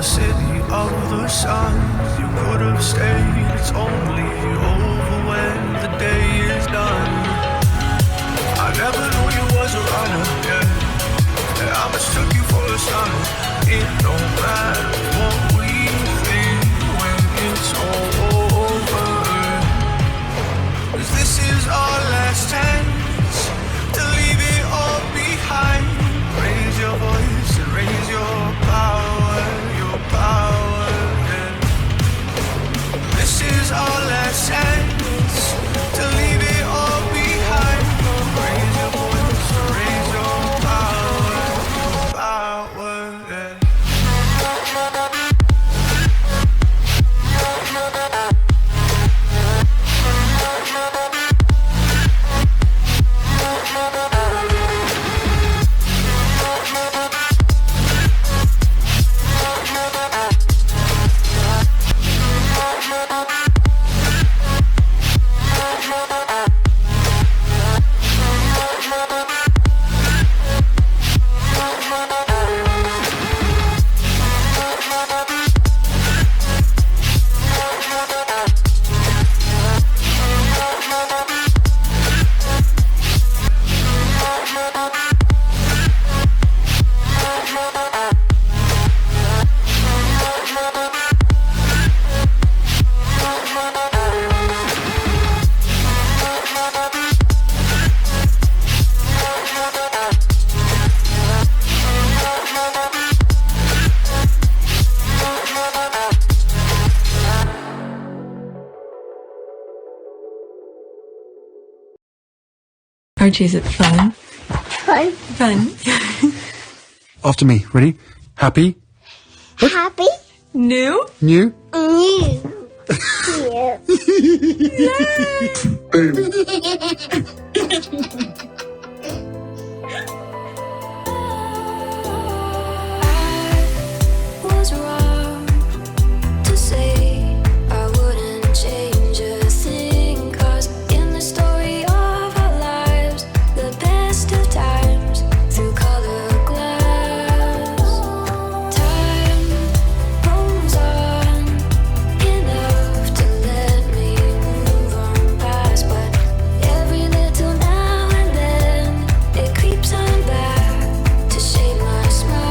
the city of the sun. You could have stayed, it's only over when the day is done. I never knew you was a runner, yeah. I mistook you for a son. It don't matter what we think when it's all over. 'Cause this is our last chance to leave it all behind. Raise your voice and raise your power, yeah. This is our last chance to leave it all behind. Raise your voice and raise your power, yeah. Archie, is it fun? Fun. Fun. After me. Ready? Happy? Happy. New? New? New. Was wrong to say I wouldn't change a thing, 'cause in the story of our lives, the best of times through color glass, time moves on enough to let me move on past, but every little now and then it creeps on back to shape my smile.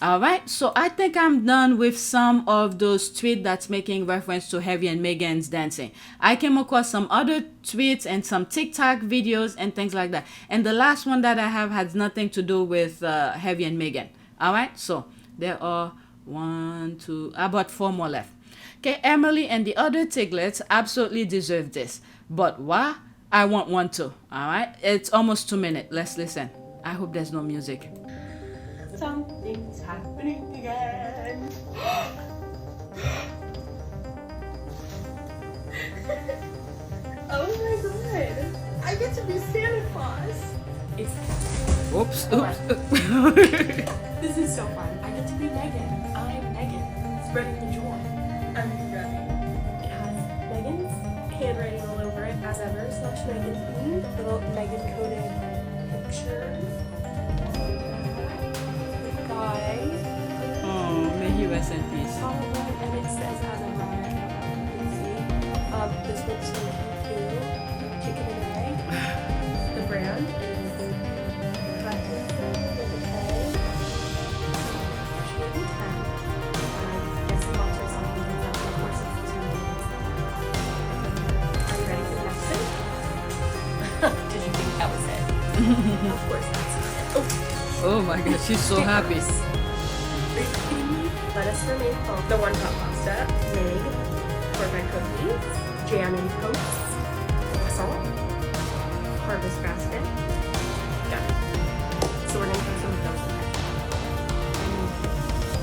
Alright, so I think I'm done with some of those tweets that's making reference to Harry and Meghan's dancing. I came across some other tweets and some TikTok videos and things like that. And the last one that I have has nothing to do with Harry and Meghan. Alright, so there are about 4 more left. Okay, Emely and the other Tiglets absolutely deserve this. But why? I want one too. Alright, it's almost 2 minutes. Let's listen. I hope there's no music. Something's happening again. Oh my god. I get to be Santa Claus. It's Oops. This is so fun. I get to be Meghan. I'm Meghan. Spreading the joy. I'm ready. It has Meghan's handwriting all over it as ever, / Meghan themed. Little Meghan coded pictures. Oh, may he rest in peace. And it says as a runner, you can see. This looks so cute. Chicken and egg. The brand is It's sponsored something that's of course it's 2 minutes. Are you ready for the next thing? Did you think that was it? Of course that's it. Oh my god, she's so happy. Lettuce for main foam, the one pot pasta, egg, cornbread cookies, jam and toast, salt, harvest basket. Done. So we're gonna put some of those in there. And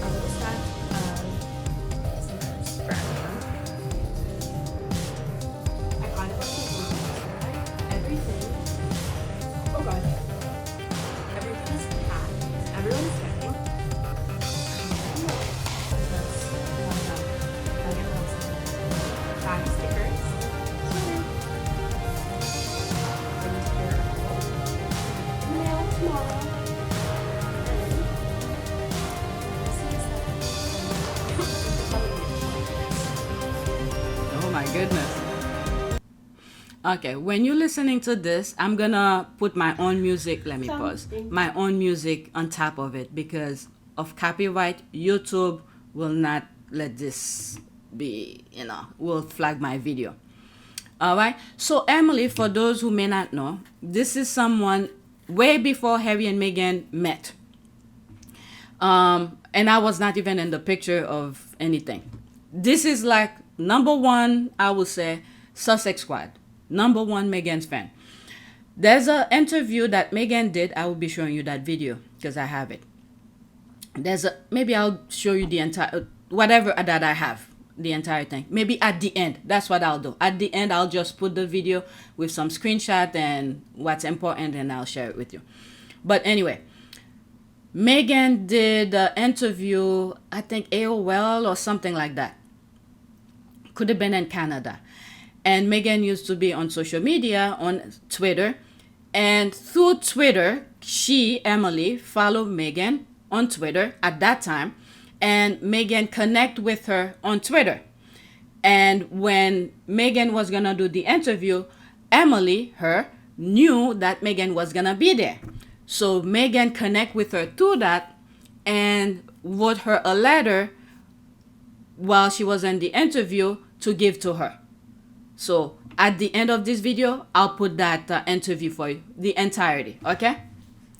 a little stack of some spread. I kind of like everything. Oh, goodness. Okay, when you're listening to this, I'm gonna put my own music. Let me pause. My own music on top of it because of copyright. YouTube will not let this be, will flag my video. All right. So Emely, for those who may not know, this is someone way before Harry and Meghan met. And I was not even in the picture of anything. This is like number one, I would say, Sussex squad. Number one Meghan's fan. There's an interview that Meghan did. I will be showing you that video because I have it. Maybe I'll show you the entire, whatever that I have, the entire thing. Maybe at the end. That's what I'll do. At the end, I'll just put the video with some screenshot and what's important and I'll share it with you. But anyway, Meghan did an interview, I think AOL or something like that. Could have been in Canada. And Meghan used to be on social media, on Twitter. And through Twitter, Emely, followed Meghan on Twitter at that time. And Meghan connect with her on Twitter. And when Meghan was going to do the interview, Emely, knew that Meghan was going to be there. So Meghan connect with her through that and wrote her a letter while she was in the interview to give to her. So at the end of this video, I'll put that interview for you, the entirety, okay?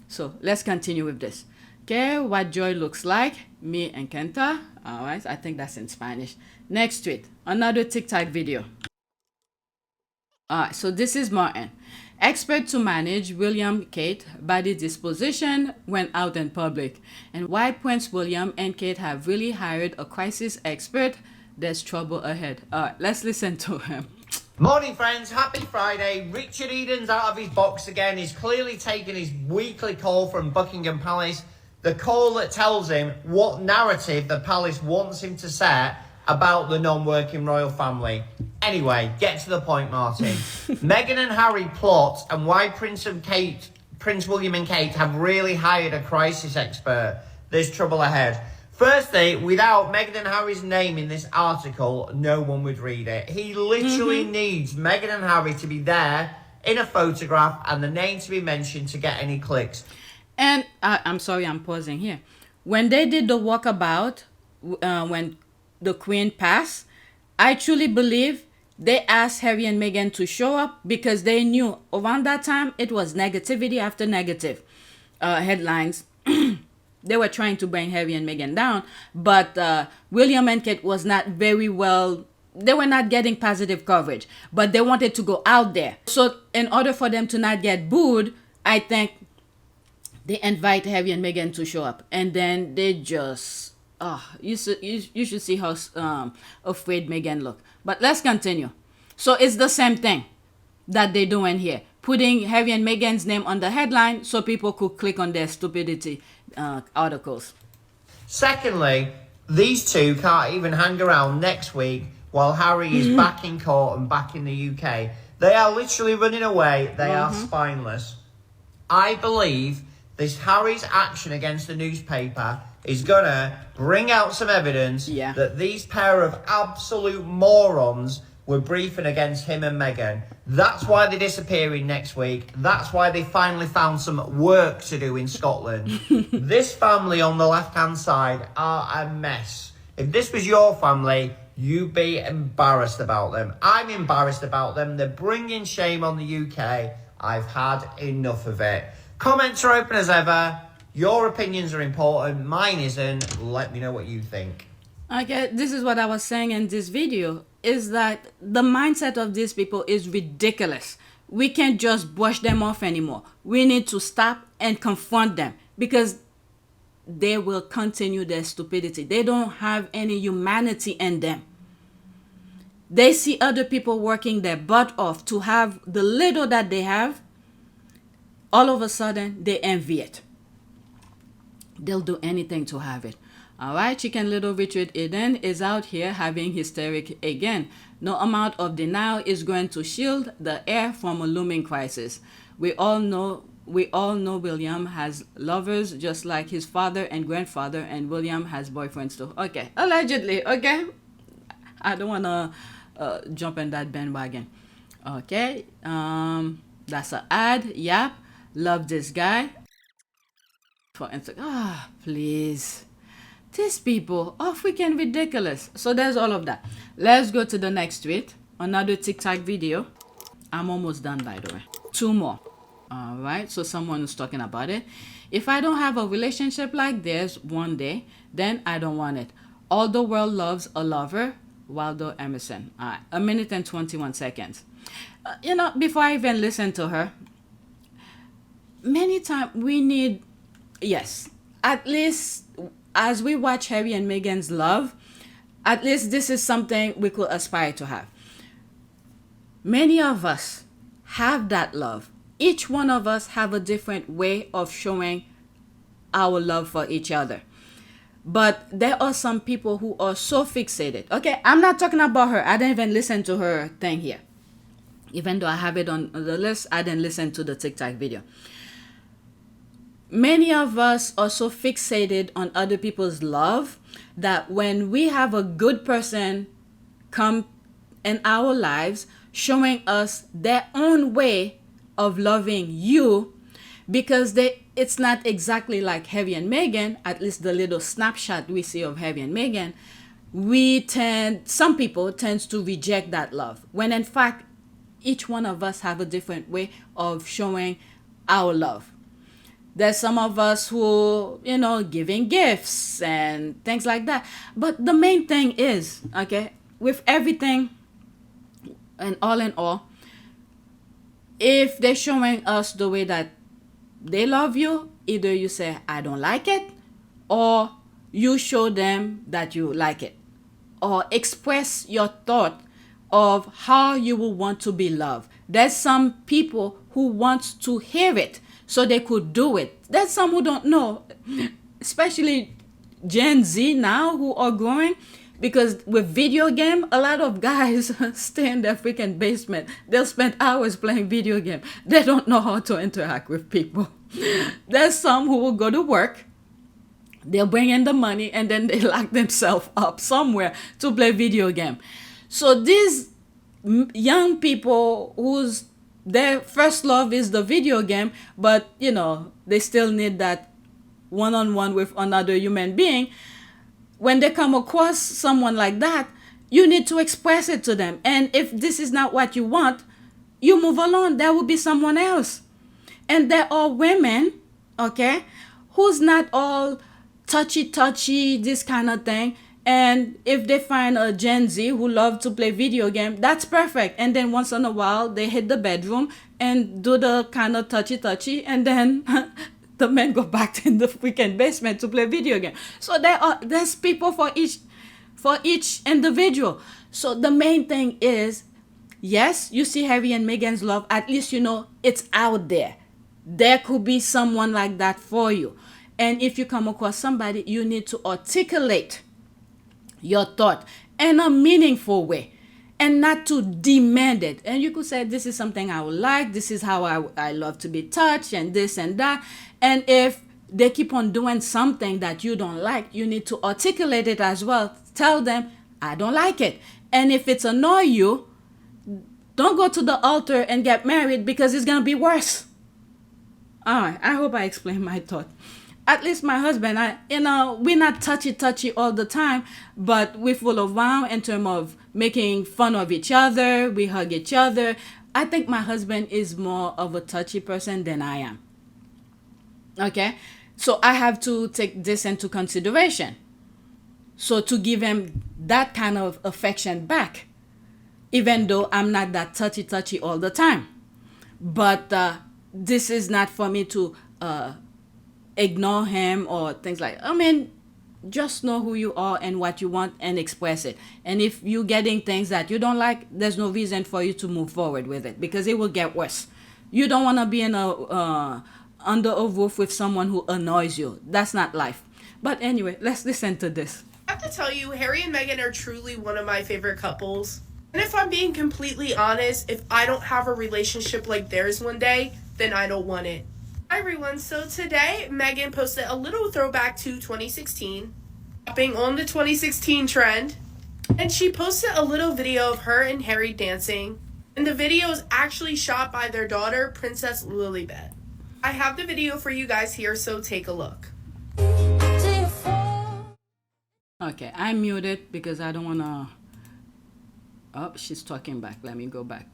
So let's continue with this. Okay, what joy looks like, me and Kenta. All right, I think that's in Spanish. Next tweet, another TikTok video. All right, so this is Martin. Expert to manage William Kate body disposition when out in public. And why Prince William and Kate have really hired a crisis expert. There's trouble ahead. All right, let's listen to him. Morning friends, happy Friday. Richard Eden's out of his box again. He's clearly taken his weekly call from Buckingham Palace. The call that tells him what narrative the palace wants him to set about the non-working royal family. Anyway, get to the point, Martin. Meghan and Harry plot and why Prince William and Kate have really hired a crisis expert. There's trouble ahead. Firstly, without Meghan and Harry's name in this article, no one would read it. He literally needs Meghan and Harry to be there in a photograph and the name to be mentioned to get any clicks. And I'm sorry, I'm pausing here. When they did the walkabout, when the Queen passed, I truly believe they asked Harry and Meghan to show up because they knew around that time it was negativity after negative headlines. They were trying to bring Harry and Meghan down, but William and Kate was not very well. They were not getting positive coverage, but they wanted to go out there. So in order for them to not get booed, I think they invite Harry and Meghan to show up. And then they just, you should see how afraid Meghan looked. But let's continue. So it's the same thing that they're doing here. Putting Harry and Meghan's name on the headline so people could click on their stupidity articles. Secondly, these two can't even hang around next week while Harry is back in court and back in the UK. They are literally running away. They are spineless. I believe this Harry's action against the newspaper is gonna bring out some evidence that these pair of absolute morons were briefing against him and Meghan. That's why they're disappearing next week. That's why they finally found some work to do in Scotland. This family on the left-hand side are a mess. If this was your family, you'd be embarrassed about them. I'm embarrassed about them. They're bringing shame on the UK. I've had enough of it. Comments are open as ever. Your opinions are important. Mine isn't. Let me know what you think. Okay, this is what I was saying in this video, is that the mindset of these people is ridiculous. We can't just brush them off anymore. We need to stop and confront them because they will continue their stupidity. They don't have any humanity in them. They see other people working their butt off to have the little that they have. All of a sudden, they envy it. They'll do anything to have it. All right, Chicken Little Richard Eden is out here having hysteric again. No amount of denial is going to shield the air from a looming crisis. We all know William has lovers just like his father and grandfather, and William has boyfriends too. Okay, allegedly, okay? I don't want to jump in that bandwagon. Okay, that's an ad. Yep, love this guy. For Instagram, please. These people are freaking ridiculous. So there's all of that. Let's go to the next tweet. Another TikTok video. I'm almost done, by the way. 2 more. All right. So someone is talking about it. If I don't have a relationship like this one day, then I don't want it. All the world loves a lover. Waldo Emerson. All right. 1 minute and 21 seconds. Before I even listen to her, many times we need, yes, at least as we watch Harry and Meghan's love, at least this is something we could aspire to have. Many of us have that love. Each one of us have a different way of showing our love for each other. But there are some people who are so fixated. Okay, I'm not talking about her. I didn't even listen to her thing here. Even though I have it on the list, I didn't listen to the TikTok video. Many of us are so fixated on other people's love that when we have a good person come in our lives showing us their own way of loving you, because it's not exactly like Harry and Meghan, at least the little snapshot we see of Harry and Meghan, some people tend to reject that love, when in fact each one of us have a different way of showing our love. There's some of us who, giving gifts and things like that. But the main thing is, okay, with everything and all in all, if they're showing us the way that they love you, either you say, I don't like it, or you show them that you like it, or express your thought of how you will want to be loved. There's some people who want to hear it so they could do it. There's some who don't know, especially Gen Z now who are growing, because with video game, a lot of guys stay in their freaking basement. They'll spend hours playing video game. They don't know how to interact with people. There's some who will go to work, they'll bring in the money, and then they lock themselves up somewhere to play video game. So these young people their first love is the video game, but they still need that one-on-one with another human being. When they come across someone like that, you need to express it to them. And if this is not what you want, you move along. There will be someone else. And there are women, okay, who's not all touchy, this kind of thing. And if they find a Gen Z who love to play video game, that's perfect. And then once in a while, they hit the bedroom and do the kind of touchy, and then the men go back in the freaking basement to play video game. So there's people for each individual. So the main thing is, yes, you see Harry and Meghan's love. At least it's out there. There could be someone like that for you. And if you come across somebody, you need to articulate your thought in a meaningful way and not to demand it. And you could say, this is something I would like, this is how I love to be touched, and this and that. And if they keep on doing something that you don't like, you need to articulate it as well. Tell them, I don't like it. And if it's annoy you, don't go to the altar and get married, because it's going to be worse. All right, I hope I explained my thought. At least my husband, we're not touchy all the time, but we full of wow in terms of making fun of each other. We hug each other. I think my husband is more of a touchy person than I am. Okay, so I have to take this into consideration. So to give him that kind of affection back, even though I'm not that touchy all the time. But this is not for me to ignore him or things like, just know who you are and what you want and express it. And if you're getting things that you don't like, there's no reason for you to move forward with it, because it will get worse. You don't want to be under a roof with someone who annoys you. That's not life. But anyway, let's listen to this. I have to tell you, Harry and Meghan are truly one of my favorite couples. And if I'm being completely honest, if I don't have a relationship like theirs one day, then I don't want it. Hi everyone, so today Meghan posted a little throwback to 2016, hopping on the 2016 trend. And she posted a little video of her and Harry dancing. And the video is actually shot by their daughter, Princess Lilibet. I have the video for you guys here, so take a look. Okay, I muted because I don't want to... Oh, she's talking back. Let me go back.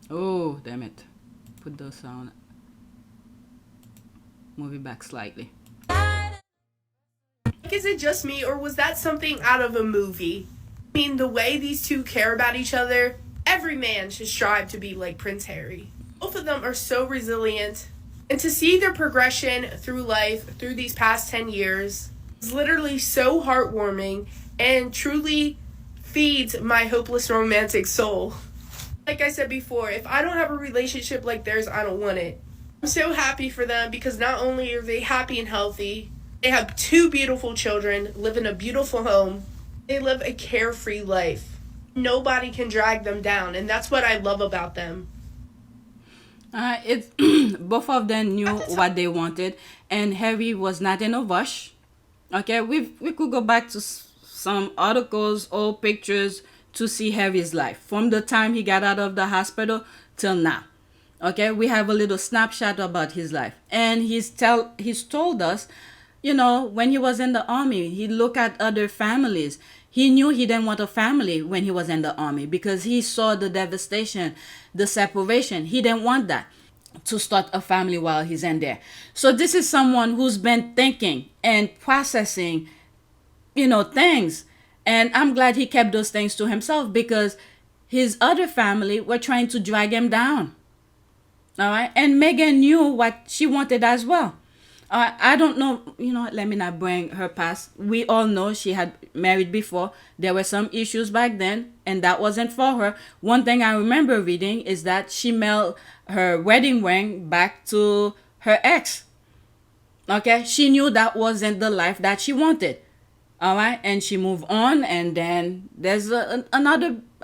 Oh, damn it. Put the sound. Move it back slightly. Is it just me, or was that something out of a movie? I mean, the way these two care about each other, every man should strive to be like Prince Harry. Both of them are so resilient, and to see their progression through life through these past 10 years is literally so heartwarming and truly feeds my hopeless romantic soul. Like I said before, if I don't have a relationship like theirs, I don't want it. I'm so happy for them because not only are they happy and healthy, they have 2 beautiful children, live in a beautiful home. They live a carefree life. Nobody can drag them down, and that's what I love about them. It's both of them knew what they wanted, and Harry was not in a rush. Okay, we could go back to some articles or pictures to see Harry's life from the time he got out of the hospital till now. Okay, we have a little snapshot about his life, and he's told us, you know, when he was in the army, he looked at other families. He knew he didn't want a family when he was in the army because he saw the devastation, the separation. He didn't want that, to start a family while he's in there. So this is someone who's been thinking and processing, you know, things. And I'm glad he kept those things to himself because his other family were trying to drag him down. All right. And Meghan knew what she wanted as well. I don't know, you know, let me not bring her past. We all know she had married before. There were some issues back then, and that wasn't for her. One thing I remember reading is that she mailed her wedding ring back to her ex. Okay, she knew that wasn't the life that she wanted. All right, and she moved on, and then there's a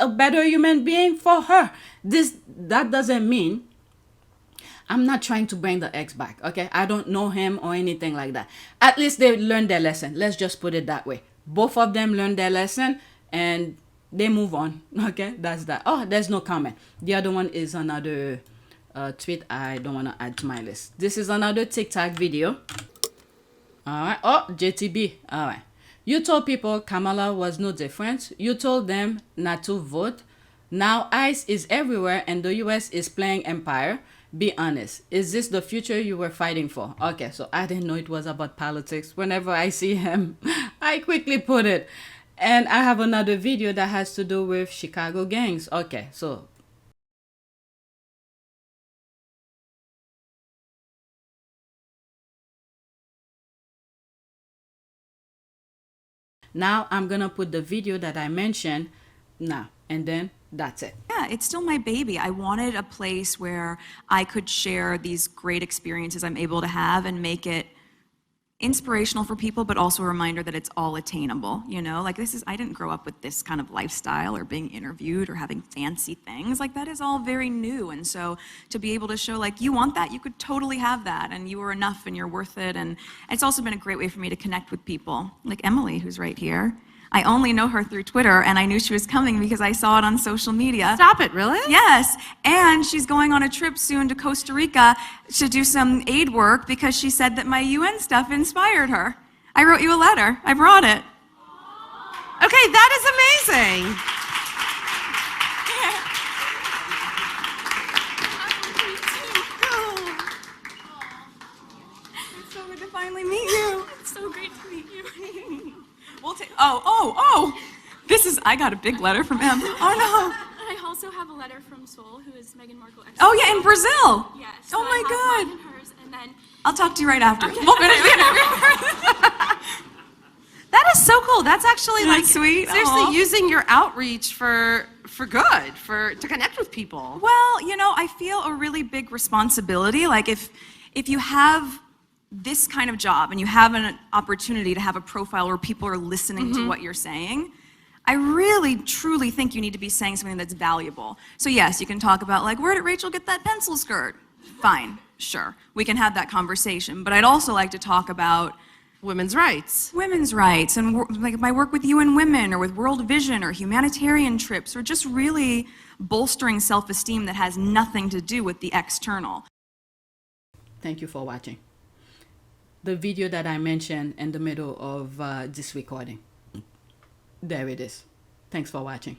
better human being for her. That doesn't mean I'm not trying to bring the ex back, okay? I don't know him or anything like that. At least they learned their lesson. Let's just put it that way. Both of them learned their lesson and they move on, okay? That's that. Oh, there's no comment. The other one is another tweet I don't want to add to my list. This is another TikTok video. All right. Oh, JTB. All right. You told people Kamala was no different. You told them not to vote. Now ICE is everywhere and the US is playing empire. Be honest. Is this the future you were fighting for? Okay, so I didn't know it was about politics. Whenever I see him, I quickly put it. And I have another video that has to do with Chicago gangs. Okay, so now I'm gonna put the video that I mentioned now, and then that's it. Yeah, it's still my baby. I wanted a place where I could share these great experiences I'm able to have and make it inspirational for people, but also a reminder that it's all attainable, you know? Like I didn't grow up with this kind of lifestyle or being interviewed or having fancy things. Like that is all very new. And so to be able to show like, you want that, you could totally have that and you are enough and you're worth it. And it's also been a great way for me to connect with people like Emily, who's right here. I only know her through Twitter, and I knew she was coming because I saw it on social media. Stop it, really? Yes, and she's going on a trip soon to Costa Rica to do some aid work because she said that my UN stuff inspired her. I wrote you a letter. I brought it. Okay, that is amazing. It's so good to finally meet you. It's so great to meet you. We'll this is, I got a big letter from him. Oh no. I also have a letter from Sol, who is Meghan Markle. Oh yeah, in Brazil. Yes. Oh my God. Mine and hers, and then I'll talk to you right after. Okay. We'll finish the interview. that is so cool. That's actually Isn't like that sweet? seriously Aw. using your outreach for good, to connect with people. Well, you know, I feel a really big responsibility. Like if you have this kind of job and you have an opportunity to have a profile where people are listening to what you're saying, I really, truly think you need to be saying something that's valuable. So yes, you can talk about like, where did Rachel get that pencil skirt? Fine, sure. We can have that conversation. But I'd also like to talk about women's rights. Women's rights and like my work with UN Women or with World Vision or humanitarian trips or just really bolstering self-esteem that has nothing to do with the external. Thank you for watching. The video that I mentioned in the middle of this recording. There it is. Thanks for watching.